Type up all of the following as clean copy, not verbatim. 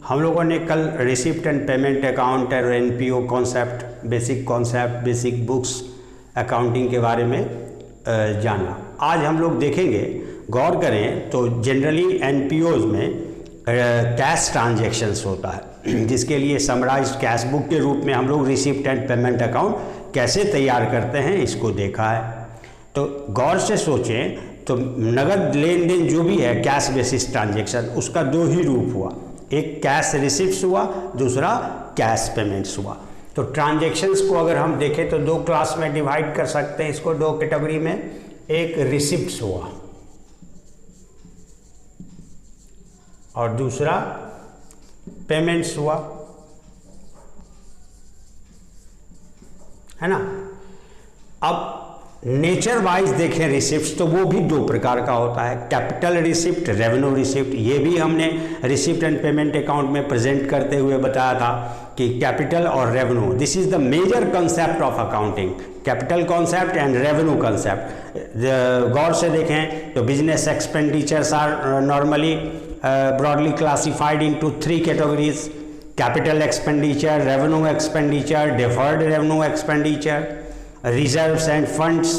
हम लोगों ने कल रिसिप्ट एंड पेमेंट अकाउंट और NPO concept, basic books accounting के बारे में जाना। आज हम लोग देखेंगे, गौर करें तो जनरली एनपीओज में कैश ट्रांजैक्शंस होता है, जिसके लिए समराइज्ड कैश बुक के रूप में हम लोग रिसिप्ट एंड पेमेंट अकाउंट कैसे तैयार करते हैं इसको देखा है। तो गौर से सोचें तो नगद लेन देन जो भी है कैश बेसिस ट्रांजैक्शन, उसका दो ही रूप हुआ, एक कैश रिसिप्ट्स हुआ, दूसरा कैश पेमेंट्स हुआ। तो ट्रांजैक्शंस को अगर हम देखें तो दो क्लास में डिवाइड कर सकते हैं इसको, दो कैटेगरी में। एक रिसिप्ट्स हुआ और दूसरा पेमेंट्स हुआ, है ना। अब नेचर वाइज देखें रिसिप्ट तो वो भी दो प्रकार का होता है, कैपिटल रिसिप्ट, रेवेन्यू रिसिप्ट। ये भी हमने रिसिप्ट एंड पेमेंट अकाउंट में प्रेजेंट करते हुए बताया था कि कैपिटल और revenue, this is the major concept of accounting, capital concept and revenue concept. गौर से देखें तो business expenditures are normally broadly classified into three categories: capital expenditure, revenue expenditure, deferred revenue expenditure. Reserves and funds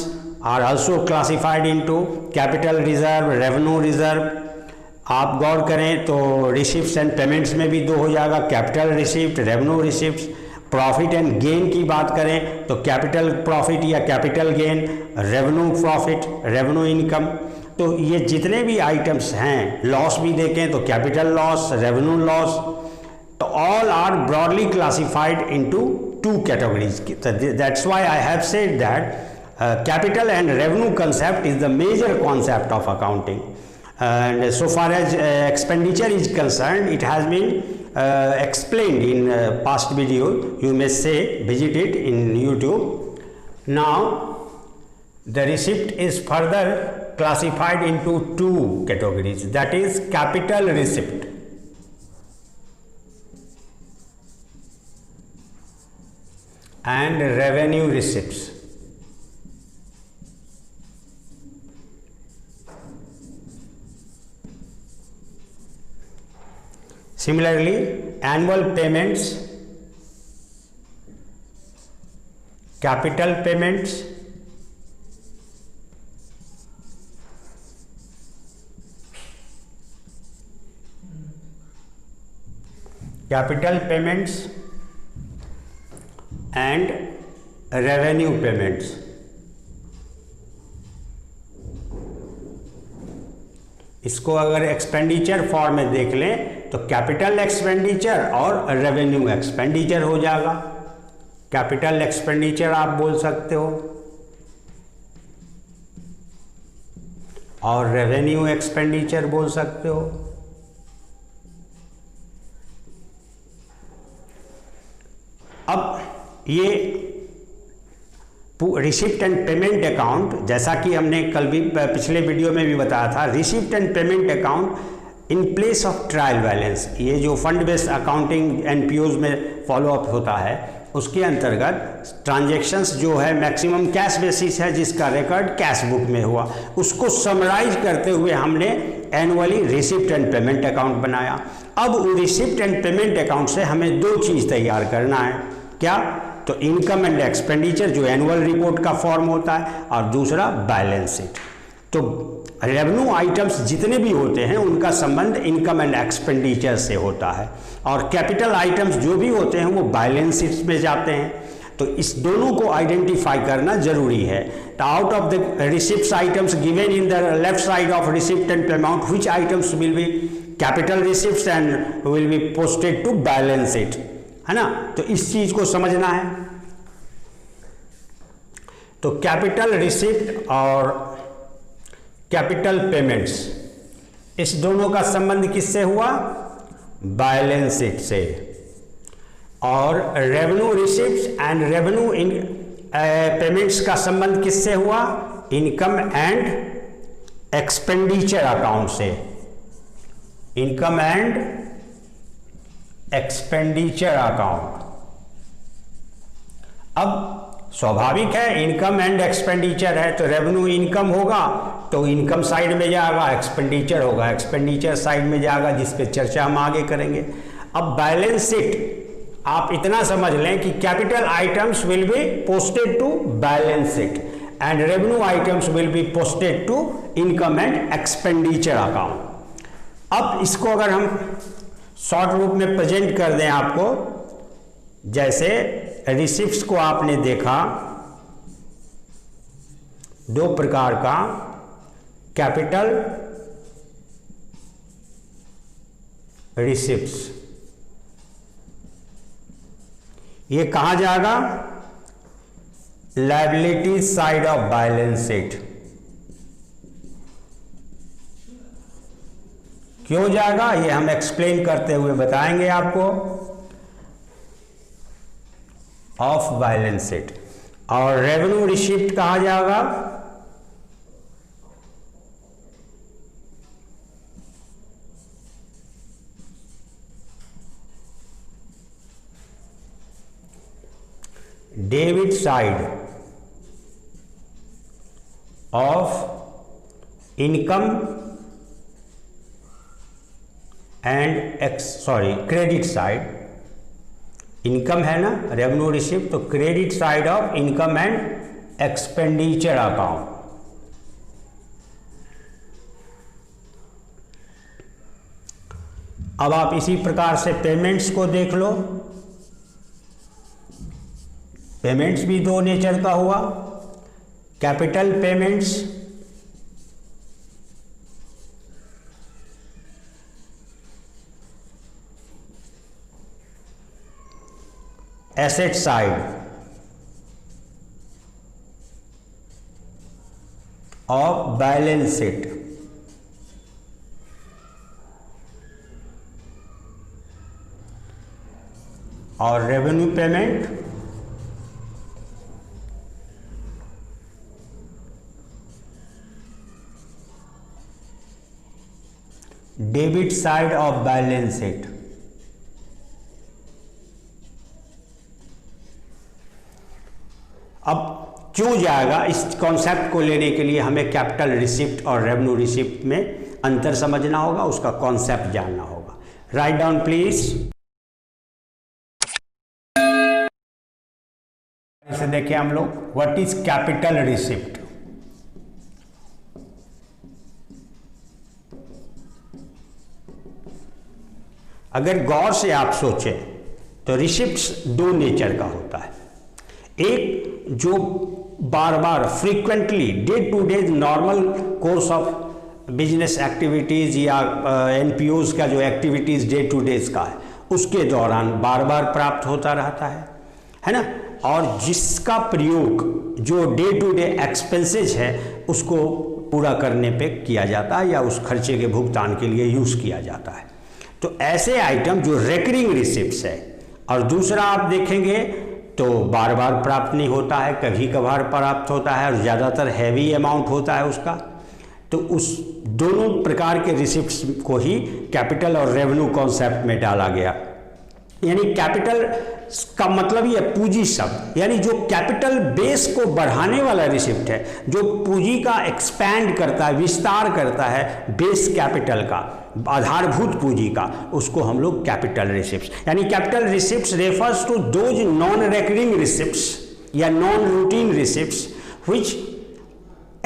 are also classified into capital reserve, revenue reserve. आप गौर करें तो receipts and payments में भी दो हो जाएगा, capital receipt, revenue receipts. Profit and gain की बात करें तो कैपिटल प्रॉफिट या capital gain, revenue profit, revenue income. तो ये जितने भी आइटम्स हैं, लॉस भी देखें तो कैपिटल लॉस, रेवेन्यू लॉस, तो all are broadly classified into two categories. That's why I have said that capital and revenue concept is the major concept of accounting, and so far as expenditure is concerned, it has been explained in past video. You may say visit it in YouTube. Now the receipt is further classified into two categories, that is capital receipt and revenue receipts. Similarly, annual payments, capital payments, and revenue payments. इसको अगर expenditure form में देख लें तो capital expenditure और revenue expenditure हो जाएगा। Capital expenditure आप बोल सकते हो और रेवेन्यू एक्सपेंडिचर बोल सकते हो। अब ये रिसिप्ट एंड पेमेंट अकाउंट, जैसा कि हमने कल भी पिछले वीडियो में भी बताया था, receipt and payment account in place of trial balance, ये जो फंड बेस्ड अकाउंटिंग एनपीओज में फॉलोअप होता है उसके अंतर्गत ट्रांजैक्शंस जो है मैक्सिमम कैश बेसिस है, जिसका रिकॉर्ड कैश बुक में हुआ, उसको समराइज करते हुए हमने annually receipt and payment account बनाया। अब रिसिप्ट एंड पेमेंट अकाउंट से हमें दो चीज़ तैयार करना है, क्या? तो इनकम एंड एक्सपेंडिचर जो एनुअल रिपोर्ट का फॉर्म होता है, और दूसरा बैलेंस शीट। तो रेवेन्यू आइटम्स जितने भी होते हैं उनका संबंध इनकम एंड एक्सपेंडिचर से होता है, और कैपिटल आइटम्स जो भी होते हैं वो बैलेंस शीट में जाते हैं। तो इस दोनों को आइडेंटिफाई करना जरूरी है। तो out of the receipts items given in the left side of receipt and payment, which items will be capital receipts and will be posted to balance sheet, है ना। तो इस चीज को समझना है। तो कैपिटल रिसिप्ट और कैपिटल पेमेंट्स, इस दोनों का संबंध किससे हुआ? बैलेंस शीट से। और revenue receipts and revenue in payments का संबंध किससे हुआ? इनकम एंड एक्सपेंडिचर अकाउंट से। Income and expenditure account. अब स्वाभाविक है, इनकम एंड एक्सपेंडिचर है तो रेवेन्यू इनकम होगा तो इनकम साइड में जाएगा, एक्सपेंडिचर होगा एक्सपेंडिचर साइड में जाएगा, जिस पे चर्चा हम आगे करेंगे। अब बैलेंस शीट आप इतना समझ लें कि capital items will be posted to balance sheet and revenue items will be posted to income and expenditure account. अब इसको अगर हम शॉर्ट रूप में प्रेजेंट कर दें आपको, जैसे रिसिप्ट्स को आपने देखा दो प्रकार का, कैपिटल रिसिप्ट्स, ये कहां जाएगा? Liability side of balance sheet. क्यों जाएगा ये हम एक्सप्लेन करते हुए बताएंगे आपको। Of balance sheet. और रेवेन्यू रिसिप्ट कहां जाएगा? Debit side of income and credit side. Income है ना रेवेन्यू रिसिप्ट, तो credit side of income and expenditure account. अब आप इसी प्रकार से पेमेंट्स को देख लो। पेमेंट्स भी दो नेचर का हुआ, capital payments asset side of balance sheet, और revenue payment debit side of balance sheet. अब क्यों जाएगा, इस कॉन्सेप्ट को लेने के लिए हमें कैपिटल रिसिप्ट और रेवेन्यू रिसिप्ट में अंतर समझना होगा, उसका कॉन्सेप्ट जानना होगा। Write down please. इसे देखिए हम लोग, व्हाट इज कैपिटल रिसिप्ट। अगर गौर से आप सोचें तो रिसिप्ट्स दो नेचर का होता है। एक जो बार बार frequently day to day normal course of business activities या एनपीओज का जो एक्टिविटीज़ डे टू डेज का है उसके दौरान बार बार प्राप्त होता रहता है ना, और जिसका प्रयोग जो डे टू डे एक्सपेंसेस है उसको पूरा करने पे किया जाता है या उस खर्चे के भुगतान के लिए यूज़ किया जाता है। तो ऐसे आइटम जो रेकरिंग रिसिप्ट्स है, और दूसरा आप देखेंगे तो बार बार प्राप्त नहीं होता है, कभी कभार प्राप्त होता है और ज़्यादातर हैवी अमाउंट होता है उसका, तो उस दोनों प्रकार के रिसिप्ट्स को ही कैपिटल और रेवेन्यू कॉन्सेप्ट में डाला गया। यानी कैपिटल का मतलब ये पूंजी शब्द, यानी जो कैपिटल बेस को बढ़ाने वाला रिसिप्ट है, जो पूंजी का एक्सपैंड करता है, विस्तार करता है बेस कैपिटल का, आधारभूत पूंजी का, उसको हम लोग कैपिटल रिसिप्ट्स, यानी capital receipts refers to those non recurring receipts या non routine receipts which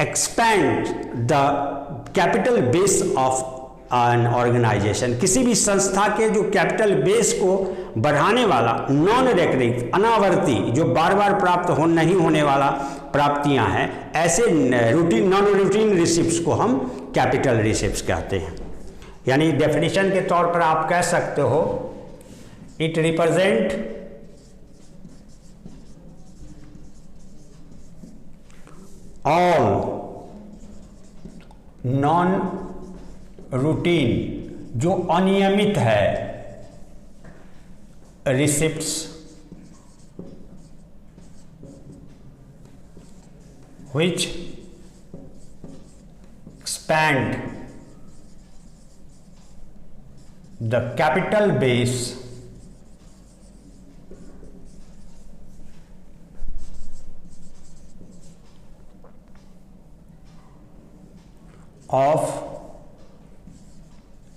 expand the capital base of an organisation. किसी भी संस्था के जो कैपिटल बेस को बढ़ाने वाला नॉन रेकरिंग, अनावर्ती, जो बार बार प्राप्त नहीं होने वाला प्राप्तियां हैं, ऐसे रूटीन नॉन रूटीन रिसिप्ट्स को हम कैपिटल रिसिप्ट्स कहते हैं। यानी डेफिनेशन के तौर पर आप कह सकते हो, it represent all non routine, जो अनियमित है, receipts which expand the capital base of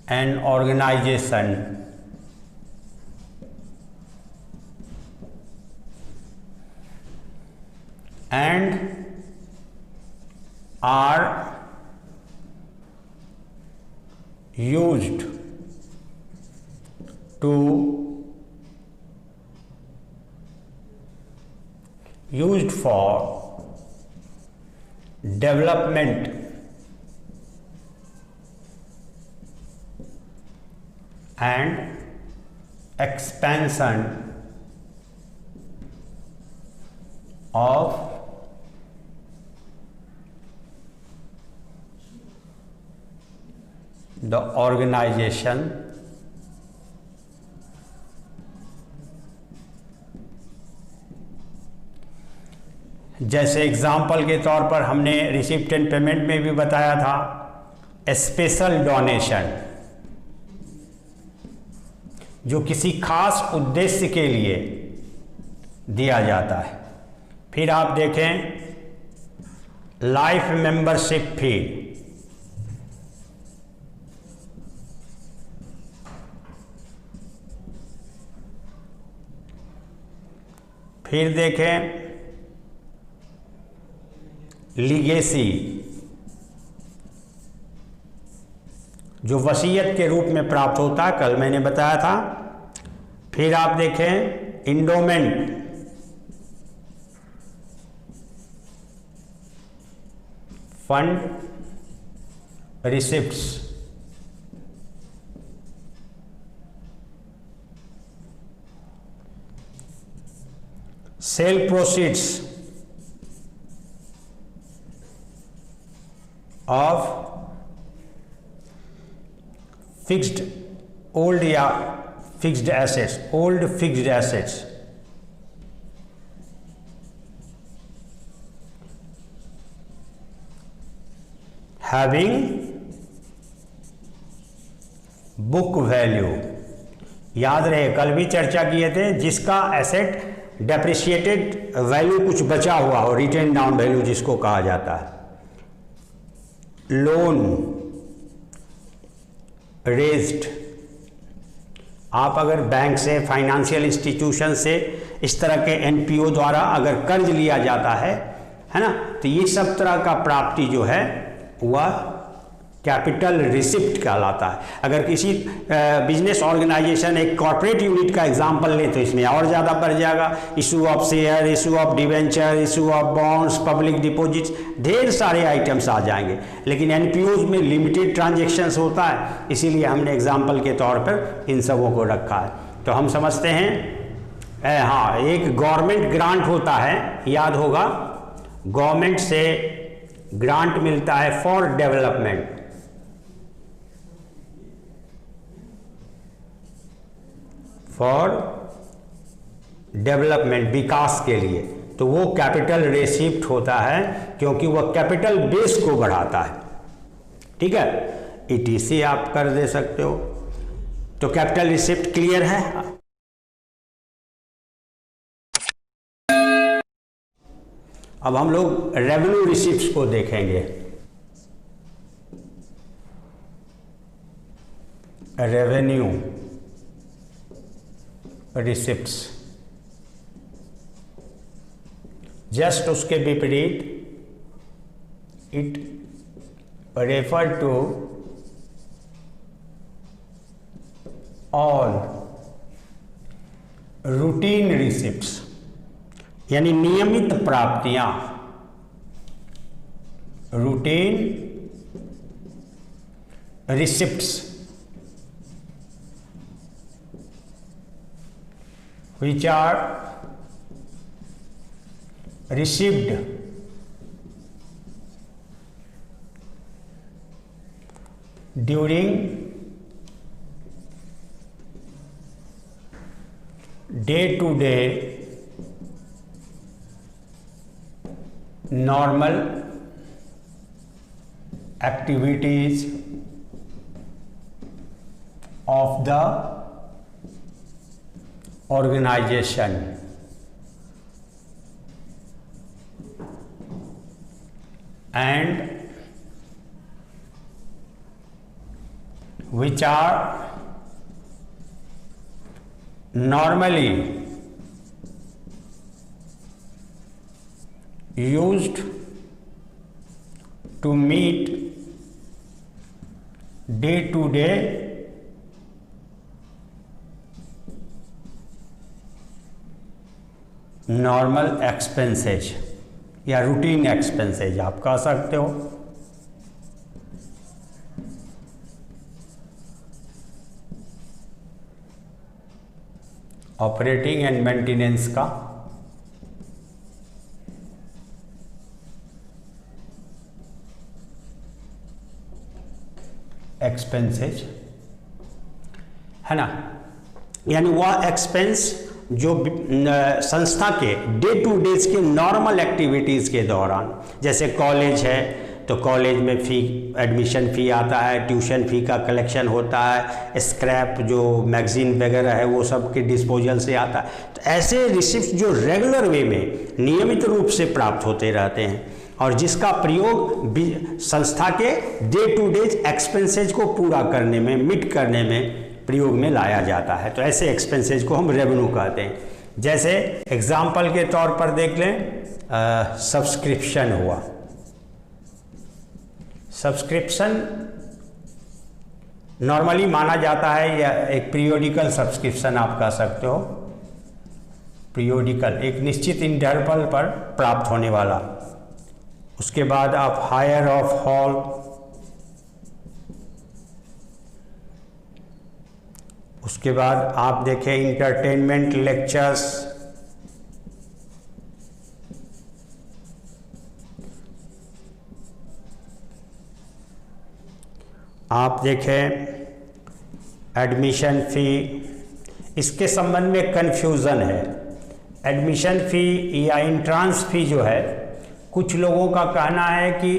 an organization and are used for development and expansion of the organization जैसे एग्जाम्पल के तौर पर हमने रिसिप्ट एंड पेमेंट में भी बताया था स्पेशल डोनेशन, जो किसी खास उद्देश्य के लिए दिया जाता है। फिर आप देखें लाइफ मेंबरशिप फी, फिर देखें लीगेसी, जो वसीयत के रूप में प्राप्त होता है, कल मैंने बताया था। फिर आप देखें endowment, fund receipts, sale proceeds of fixed old या fixed assets, old fixed assets, having book value। याद रहे कल भी चर्चा किए थे, जिसका एसेट डेप्रिशिएटेड वैल्यू कुछ बचा हुआ हो, रिटेन डाउन वैल्यू जिसको कहा जाता है। लोन रेज्ड, आप अगर बैंक से, फाइनेंशियल इंस्टीट्यूशन से, इस तरह के एनपीओ द्वारा अगर कर्ज लिया जाता है ना, तो ये सब तरह का प्राप्ति जो है वह कैपिटल रिसिप्ट कहलाता है। अगर किसी बिजनेस ऑर्गेनाइजेशन एक कॉर्पोरेट यूनिट का एग्जांपल लें तो इसमें और ज़्यादा बढ़ जाएगा। Issue of share, issue of debenture, issue of bonds, public deposits, ढेर सारे आइटम्स आ जाएंगे। लेकिन एनपीओज में लिमिटेड ट्रांजेक्शन्स होता है, इसीलिए हमने एग्जाम्पल के तौर पर इन सबों को रखा है। तो हम समझते हैं हाँ, एक गवर्नमेंट ग्रांट होता है, याद होगा, गवर्नमेंट से ग्रांट मिलता है फॉर डेवलपमेंट, फॉर डेवलपमेंट, विकास के लिए, तो वो कैपिटल रिसिप्ट होता है, क्योंकि वह कैपिटल बेस को बढ़ाता है। ठीक है, ईटीसी आप कर दे सकते हो। तो कैपिटल रिसिप्ट क्लियर है। अब हम लोग रेवेन्यू रिसिप्ट्स को देखेंगे। रेवेन्यू रिसिप्ट्स, जस्ट उसके विपरीत, it refer to all routine receipts, यानी नियमित प्राप्तियां, routine receipts which are received during day-to-day normal activities of the organization, and which are normally used to meet day-to-day normal expenses या routine expenses आप कह सकते हो। ऑपरेटिंग एंड मेंटेनेंस का expenses है ना, यानी वह एक्सपेंस जो संस्था के डे टू डेज के नॉर्मल एक्टिविटीज़ के दौरान, जैसे कॉलेज है तो कॉलेज में फ़ी, एडमिशन फ़ी आता है, ट्यूशन फ़ी का कलेक्शन होता है, स्क्रैप जो मैगज़ीन वगैरह है वो सब के डिस्पोजल से आता है। तो ऐसे रिसिप्ट जो रेगुलर वे में नियमित रूप से प्राप्त होते रहते हैं और जिसका प्रयोग संस्था के डे टू डेज एक्सपेंसेज को पूरा करने में, मीट करने में प्रयोग में लाया जाता है, तो ऐसे एक्सपेंसेज को हम रेवेन्यू कहते हैं। जैसे एग्जाम्पल के तौर पर देख लें, सब्सक्रिप्शन हुआ। सब्सक्रिप्शन नॉर्मली माना जाता है या एक पीरियोडिकल सब्सक्रिप्शन आप कह सकते हो, पीरियोडिकल एक निश्चित इंटरवल पर प्राप्त होने वाला। उसके बाद आप हायर ऑफ हॉल, उसके बाद आप देखें इंटरटेनमेंट लेक्चर्स, आप देखें एडमिशन फ़ी। इसके संबंध में कन्फ्यूज़न है। एडमिशन फ़ी या इंट्रांस फ़ी जो है, कुछ लोगों का कहना है कि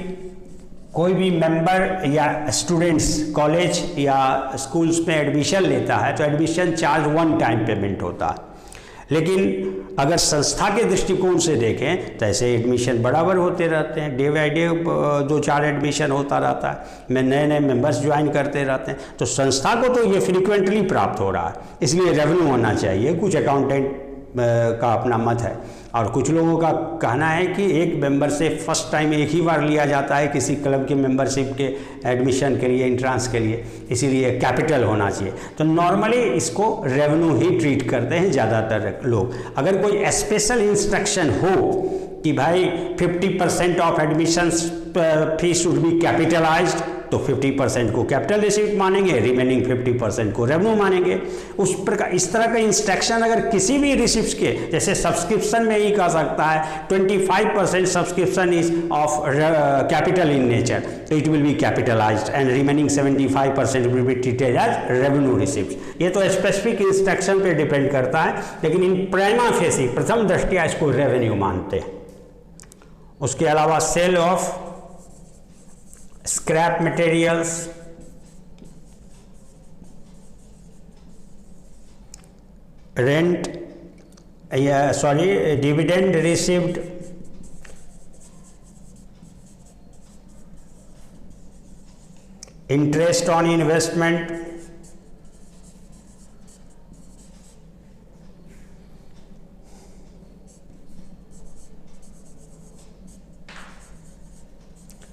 कोई भी मेंबर या स्टूडेंट्स कॉलेज या स्कूल्स में एडमिशन लेता है तो admission charge one time payment होता है, लेकिन अगर संस्था के दृष्टिकोण से देखें तो ऐसे एडमिशन बराबर होते रहते हैं, डे बाई डे 2-4 एडमिशन होता रहता है, में नए नए मेंबर्स ज्वाइन करते रहते हैं, तो संस्था को तो ये फ्रीक्वेंटली प्राप्त हो रहा है, इसलिए रेवेन्यू होना चाहिए। कुछ अकाउंटेंट का अपना मत है और कुछ लोगों का कहना है कि एक मेंबर से फर्स्ट टाइम एक ही बार लिया जाता है किसी क्लब की मेंबरशिप के एडमिशन के लिए, एंट्रांस के लिए, इसीलिए कैपिटल होना चाहिए। तो नॉर्मली इसको रेवेन्यू ही ट्रीट करते हैं ज़्यादातर लोग। अगर कोई स्पेशल इंस्ट्रक्शन हो कि भाई 50% of admission fee should be capitalised, तो 50% को कैपिटल रिसीप्ट मानेंगे, रिमेनिंग 50% को रेवेन्यू मानेंगे। उस प्रकार इस तरह का इंस्ट्रक्शन अगर किसी भी रिसिप्ट के, जैसे सब्सक्रिप्शन में ही कह सकता है 25% subscription is of capital in nature, तो it will be capitalised and remaining 75% will be treated as revenue receipt. ये तो स्पेसिफिक इंस्ट्रक्शन पे डिपेंड करता है, लेकिन इन प्राइमा फेसी प्रथम दृष्टया इसको रेवेन्यू मानते हैं। उसके अलावा sale of scrap materials, rent या dividend received, interest on investment,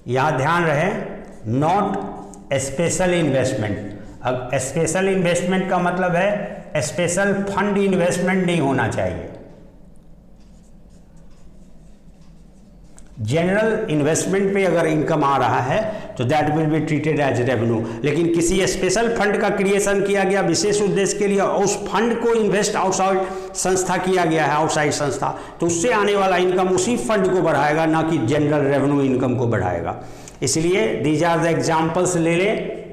यहाँ ध्यान रहे नॉट स्पेशल इन्वेस्टमेंट। अब स्पेशल इन्वेस्टमेंट का मतलब है स्पेशल फंड इन्वेस्टमेंट नहीं होना चाहिए। जनरल इन्वेस्टमेंट पे अगर इनकम आ रहा है तो that will be treated as revenue, लेकिन किसी स्पेशल फंड का क्रिएशन किया गया विशेष उद्देश्य के लिए, उस फंड को इन्वेस्ट आउटसाइड संस्था किया गया है, आउटसाइड संस्था, तो उससे आने वाला इनकम उसी फंड को बढ़ाएगा, ना कि जनरल रेवेन्यू इनकम को बढ़ाएगा। इसलिए दीज आर द एग्जाम्पल्स ले लें।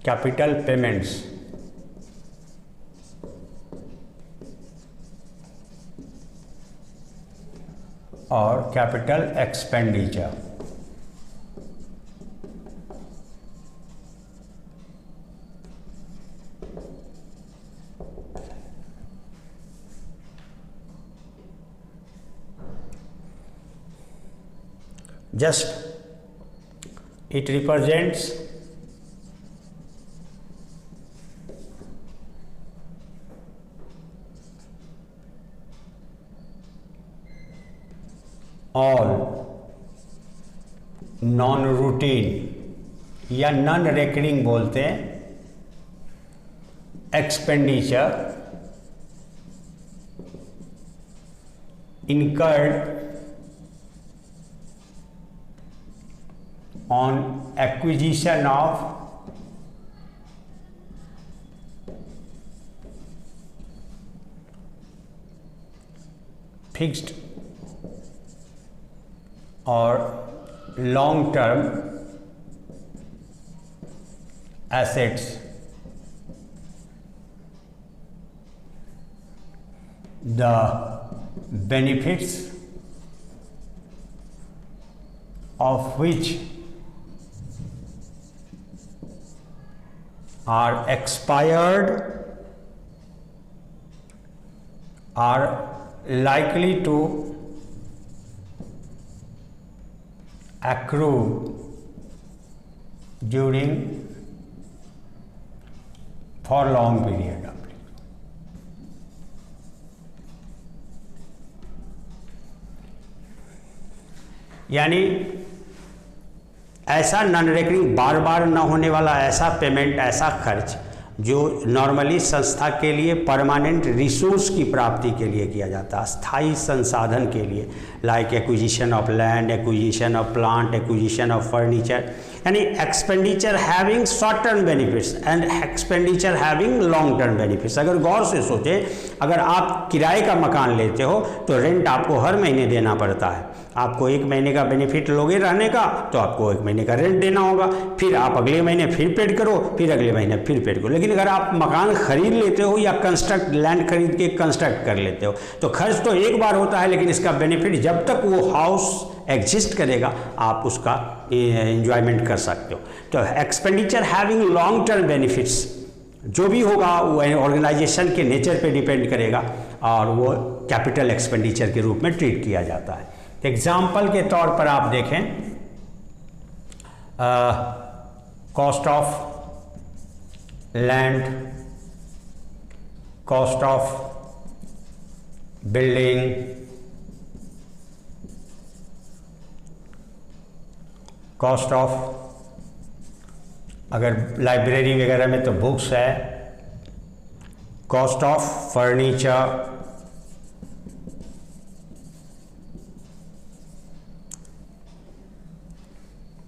कैपिटल पेमेंट्स और capital expenditure. Just it represents all non routine या नॉन रेकरिंग बोलते हैं expenditure incurred on acquisition of fixed or long-term assets the benefits of which are expired are likely to accrue during for long period of time. यानी ऐसा non recurring बार बार न होने वाला ऐसा payment, ऐसा खर्च जो नॉर्मली संस्था के लिए परमानेंट रिसोर्स की प्राप्ति के लिए किया जाता है, स्थायी संसाधन के लिए, like acquisition of land, acquisition of plant, acquisition of furniture, यानी expenditure having short term benefits and expenditure having long term benefits. अगर गौर से सोचें, अगर आप किराए का मकान लेते हो तो रेंट आपको हर महीने देना पड़ता है। आपको एक महीने का बेनिफिट लोगे रहने का तो आपको एक महीने का रेंट देना होगा, फिर आप अगले महीने फिर पेड करो, फिर अगले महीने फिर पेड करो। लेकिन अगर आप मकान खरीद लेते हो या कंस्ट्रक्ट लैंड खरीद के कंस्ट्रक्ट कर लेते हो तो खर्च तो एक बार होता है, लेकिन इसका बेनिफिट जब तक वो हाउस एग्जिस्ट करेगा आप उसका एंजॉयमेंट कर सकते हो। तो expenditure having long term benefits जो भी होगा वो ऑर्गेनाइजेशन के नेचर पे डिपेंड करेगा और वो कैपिटल एक्सपेंडिचर के रूप में ट्रीट किया जाता है। एग्जाम्पल के तौर पर आप देखें, cost of land, cost of building, cost of, अगर लाइब्रेरी वगैरह में तो बुक्स है, cost of furniture,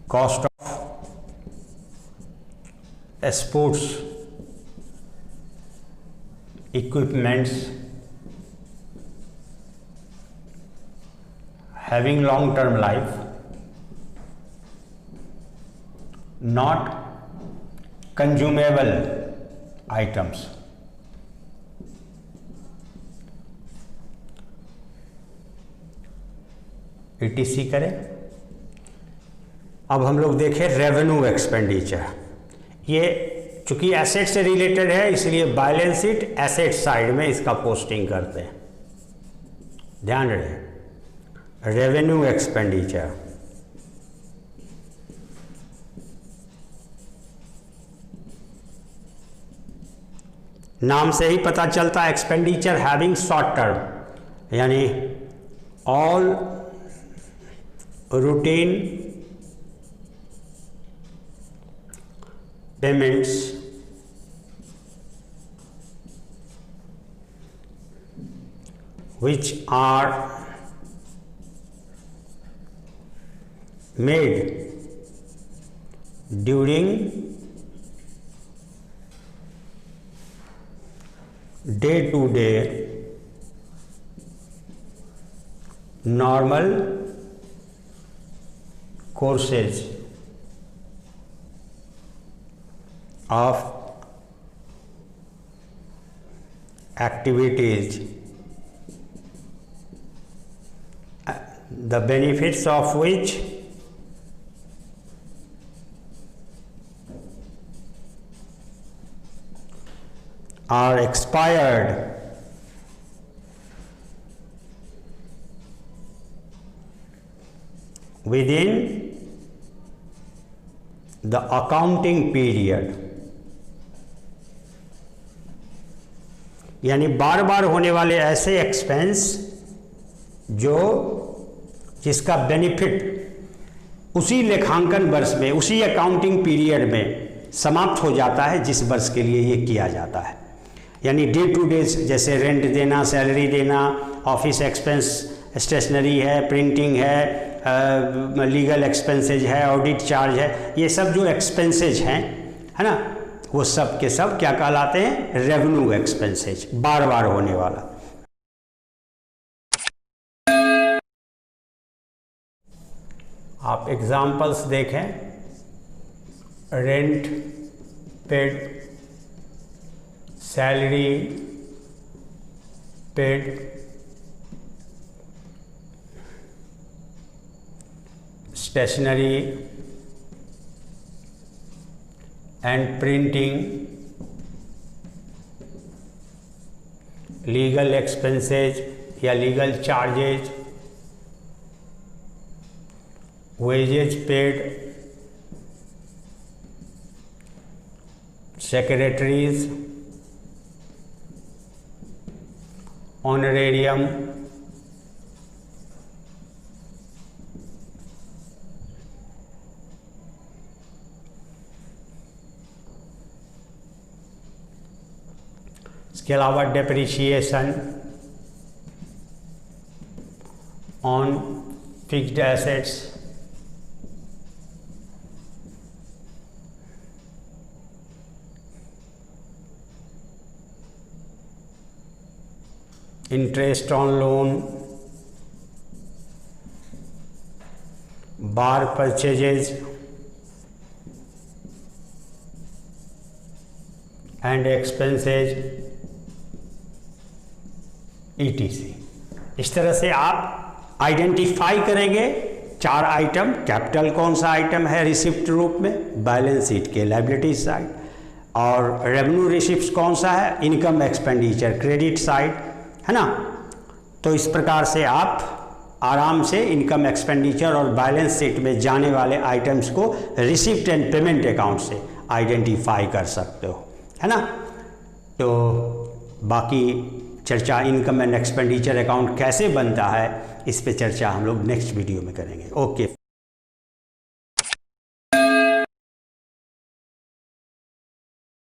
cost of sports equipments having long term life, not consumable items. ETC करें। अब हम लोग देखें रेवेन्यू एक्सपेंडिचर। ये चूंकि एसेट से रिलेटेड है इसलिए बैलेंस शीट एसेट साइड में इसका पोस्टिंग करते हैं, ध्यान रहे। रेवेन्यू एक्सपेंडिचर नाम से ही पता चलता है एक्सपेंडिचर हैविंग शॉर्ट टर्म, यानी all routine payments which are made during day-to-day normal courses of activities, the benefits of which are expired within the accounting period, यानी बार बार होने वाले ऐसे एक्सपेंस जो जिसका बेनिफिट उसी लेखांकन वर्ष में, उसी अकाउंटिंग पीरियड में समाप्त हो जाता है जिस वर्ष के लिए ये किया जाता है। यानी डे टू डे जैसे रेंट देना, सैलरी देना, ऑफिस एक्सपेंस, स्टेशनरी है, प्रिंटिंग है, लीगल एक्सपेंसेज है, ऑडिट चार्ज है, ये सब जो एक्सपेंसेज हैं, है ना, वो सब के सब क्या कहलाते हैं? रेवेन्यू एक्सपेंसेज, बार बार होने वाला। आप एग्जाम्पल्स देखें, rent paid, salary paid, stationery and printing, legal expenses या legal charges, wages paid, secretary's, honorarium, इसके अलावा depreciation on fixed assets, interest on loan, bar purchases and expenses ETC। इस तरह से आप आइडेंटिफाई करेंगे 4 आइटम। कैपिटल कौन सा आइटम है रिसिप्ट रूप में? बैलेंस शीट के लायबिलिटी साइड। और रेवेन्यू रिसिप्ट कौन सा है? इनकम एक्सपेंडिचर क्रेडिट साइड, है ना। तो इस प्रकार से आप आराम से इनकम एक्सपेंडिचर और बैलेंस शीट में जाने वाले आइटम्स को रिसिप्ट एंड पेमेंट अकाउंट से आइडेंटिफाई कर सकते हो, है ना। तो बाकी चर्चा इनकम एंड एक्सपेंडिचर अकाउंट कैसे बनता है, इस पे चर्चा हम लोग नेक्स्ट वीडियो में करेंगे। ओके।